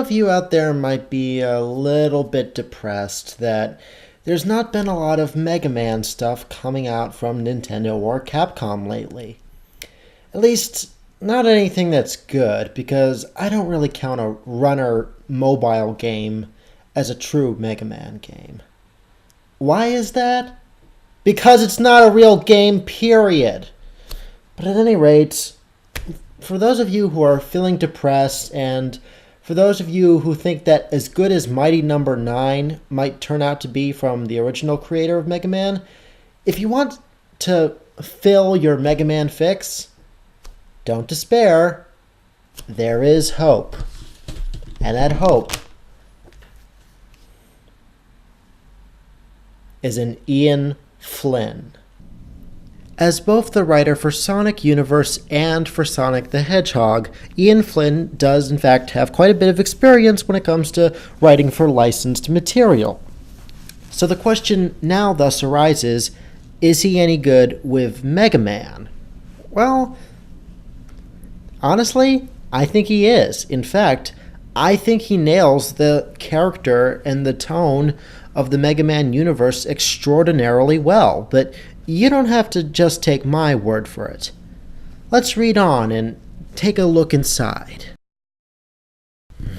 of you out there might be a little bit depressed that there's not been a lot of Mega Man stuff coming out from Nintendo or Capcom lately. At least, not anything that's good, because I don't really count a runner mobile game as a true Mega Man game. Why is that? Because it's not a real game, period. But at any rate, for those of you who are feeling depressed, and for those of you who think that as good as Mighty Number 9 might turn out to be from the original creator of Mega Man, if you want to fill your Mega Man fix, don't despair. There is hope. And that hope is in Ian Flynn. As both the writer for Sonic Universe and for Sonic the Hedgehog, Ian Flynn does in fact have quite a bit of experience when it comes to writing for licensed material. So the question now thus arises, is he any good with Mega Man? Well, honestly, I think he is. In fact, I think he nails the character and the tone of the Mega Man universe extraordinarily well, but you don't have to just take my word for it. Let's read on and take a look inside. The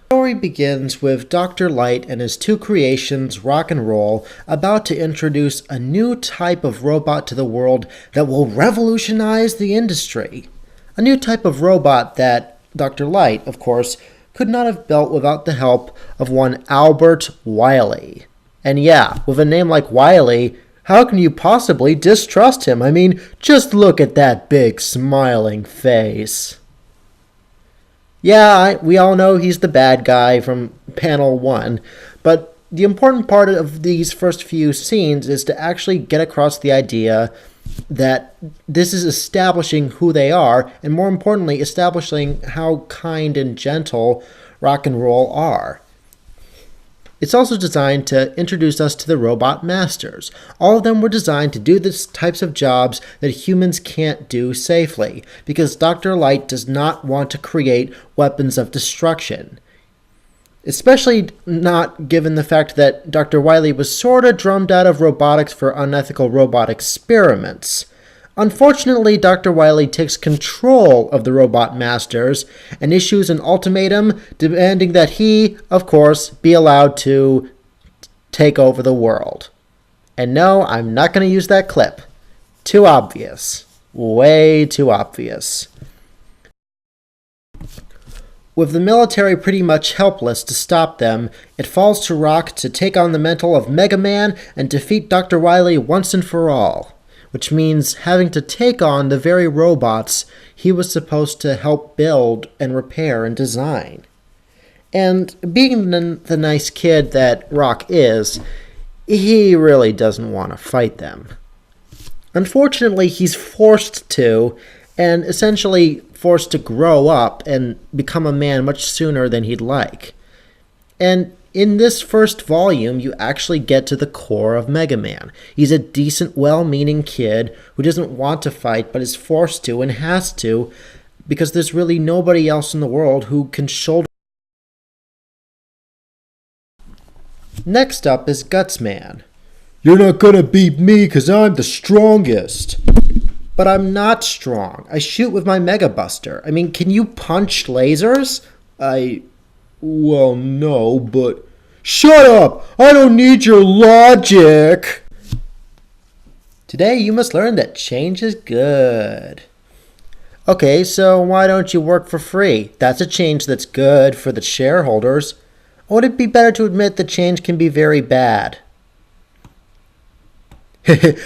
story begins with Dr. Light and his two creations, Rock and Roll, about to introduce a new type of robot to the world that will revolutionize the industry. A new type of robot that Dr. Light, of course, could not have built without the help of one Albert Wily. And yeah, with a name like Wily, how can you possibly distrust him? I mean, just look at that big smiling face. Yeah, we all know he's the bad guy from panel 1, but the important part of these first few scenes is to actually get across the idea that this is establishing who they are, and more importantly, establishing how kind and gentle Rock and Roll are. It's also designed to introduce us to the robot masters. All of them were designed to do the types of jobs that humans can't do safely, because Dr. Light does not want to create weapons of destruction. Especially not given the fact that Dr. Wily was sorta drummed out of robotics for unethical robot experiments. Unfortunately, Dr. Wily takes control of the robot masters and issues an ultimatum demanding that he, of course, be allowed to take over the world. And no, I'm not going to use that clip. Too obvious. Way too obvious. With the military pretty much helpless to stop them, it falls to Rock to take on the mantle of Mega Man and defeat Dr. Wily once and for all. Which means having to take on the very robots he was supposed to help build and repair and design. And being the nice kid that Rock is, he really doesn't want to fight them. Unfortunately, he's forced to, and essentially forced to grow up and become a man much sooner than he'd like. And in this first volume, you actually get to the core of Mega Man. He's a decent, well-meaning kid who doesn't want to fight but is forced to and has to because there's really nobody else in the world who can shoulder. Next up is Gutsman. You're not gonna beat me because I'm the strongest. But I'm not strong. I shoot with my Mega Buster. I mean, can you punch lasers? Well, no, but... Shut up! I don't need your logic! Today you must learn that change is good. Okay, so why don't you work for free? That's a change that's good for the shareholders. Or would it be better to admit that change can be very bad?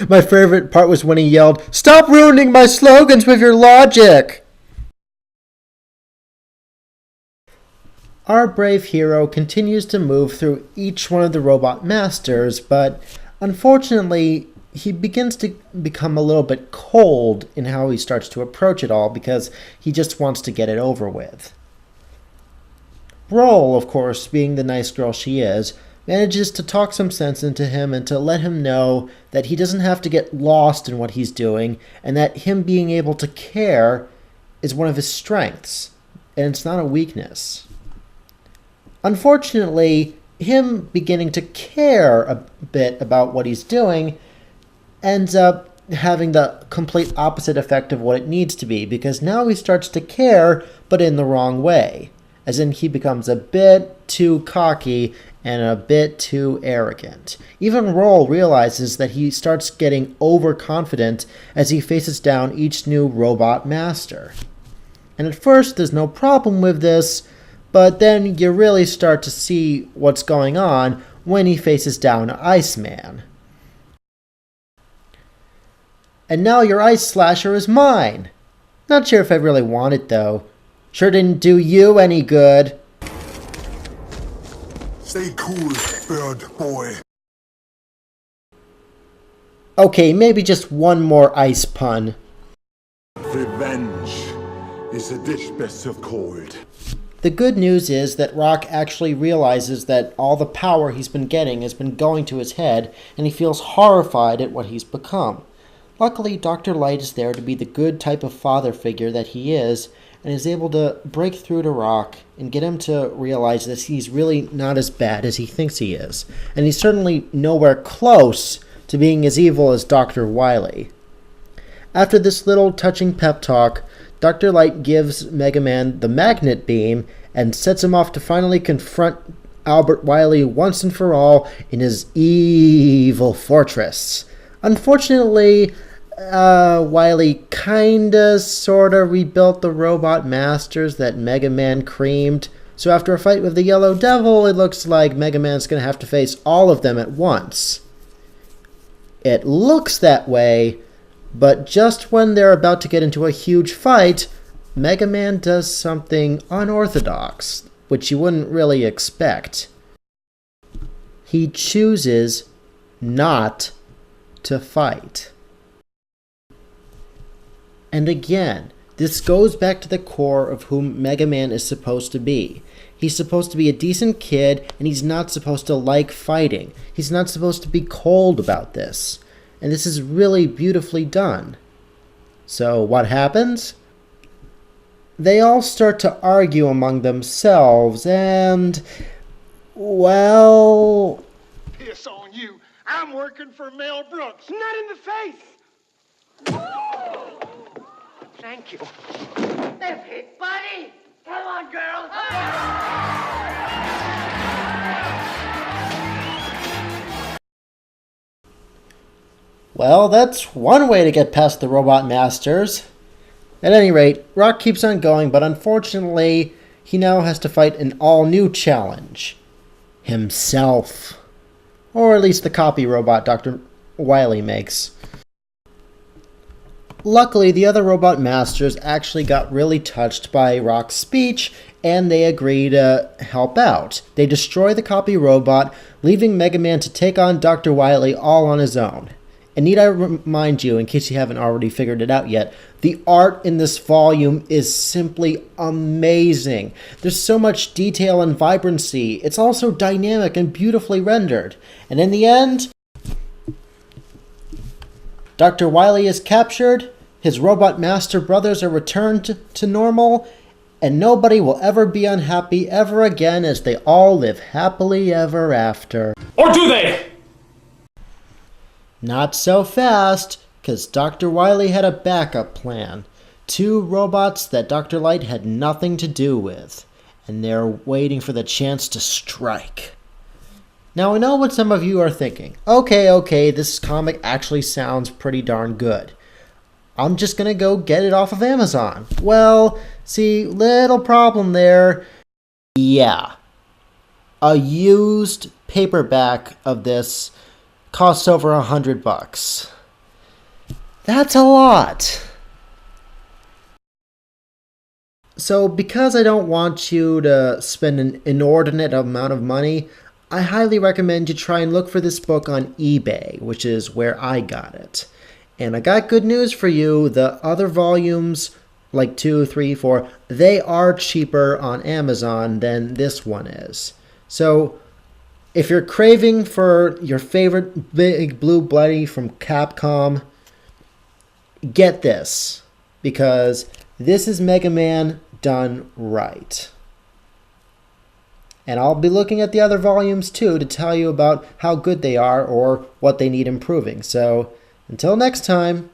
My favorite part was when he yelled, "Stop ruining my slogans with your logic!" Our brave hero continues to move through each one of the robot masters, but unfortunately, he begins to become a little bit cold in how he starts to approach it all because he just wants to get it over with. Roll, of course, being the nice girl she is, manages to talk some sense into him and to let him know that he doesn't have to get lost in what he's doing and that him being able to care is one of his strengths, and it's not a weakness. Unfortunately, him beginning to care a bit about what he's doing ends up having the complete opposite effect of what it needs to be, because now he starts to care, but in the wrong way. As in, he becomes a bit too cocky and a bit too arrogant. Even Roll realizes that he starts getting overconfident as he faces down each new robot master. And at first, there's no problem with this, but then you really start to see what's going on when he faces down Iceman. And now your ice slasher is mine. Not sure if I really want it, though. Sure didn't do you any good. Stay cool, bird boy. Okay, maybe just one more ice pun. Revenge is a dish best served cold. The good news is that Rock actually realizes that all the power he's been getting has been going to his head, and he feels horrified at what he's become. Luckily, Dr. Light is there to be the good type of father figure that he is, and is able to break through to Rock and get him to realize that he's really not as bad as he thinks he is. And he's certainly nowhere close to being as evil as Dr. Wily. After this little touching pep talk, Dr. Light gives Mega Man the magnet beam and sets him off to finally confront Albert Wily once and for all in his evil fortress. Unfortunately, Wily kinda sorta rebuilt the robot masters that Mega Man creamed, so after a fight with the Yellow Devil, it looks like Mega Man's gonna have to face all of them at once. It looks that way, but just when they're about to get into a huge fight, Mega Man does something unorthodox, which you wouldn't really expect. He chooses not to fight. And again, this goes back to the core of who Mega Man is supposed to be. He's supposed to be a decent kid, and he's not supposed to like fighting. He's not supposed to be cold about this. And this is really beautifully done. So what happens? They all start to argue among themselves, and, well... Piss on you. I'm working for Mel Brooks. Not in the face. Thank you. That's it, buddy. Come on, girls. Well, that's one way to get past the Robot Masters. At any rate, Rock keeps on going, but unfortunately, he now has to fight an all-new challenge. Himself. Or at least the copy robot Dr. Wily makes. Luckily, the other Robot Masters actually got really touched by Rock's speech, and they agree to help out. They destroy the copy robot, leaving Mega Man to take on Dr. Wily all on his own. And need I remind you, in case you haven't already figured it out yet, the art in this volume is simply amazing. There's so much detail and vibrancy. It's also dynamic and beautifully rendered. And in the end, Dr. Wily is captured, his robot master brothers are returned to normal, and nobody will ever be unhappy ever again as they all live happily ever after. Or do they? Not so fast, because Dr. Wily had a backup plan. 2 robots that Dr. Light had nothing to do with, and they're waiting for the chance to strike. Now I know what some of you are thinking. Okay, this comic actually sounds pretty darn good. I'm just gonna go get it off of Amazon. Well, see, little problem there. Yeah. A used paperback of this costs over $100. That's a lot. So because I don't want you to spend an inordinate amount of money, I highly recommend you try and look for this book on eBay, which is where I got it. And I got good news for you. The other volumes, like 2, 3, 4, they are cheaper on Amazon than this one is. So if you're craving for your favorite Big Blue Bloody from Capcom, get this, because this is Mega Man done right. And I'll be looking at the other volumes too to tell you about how good they are or what they need improving. So until next time,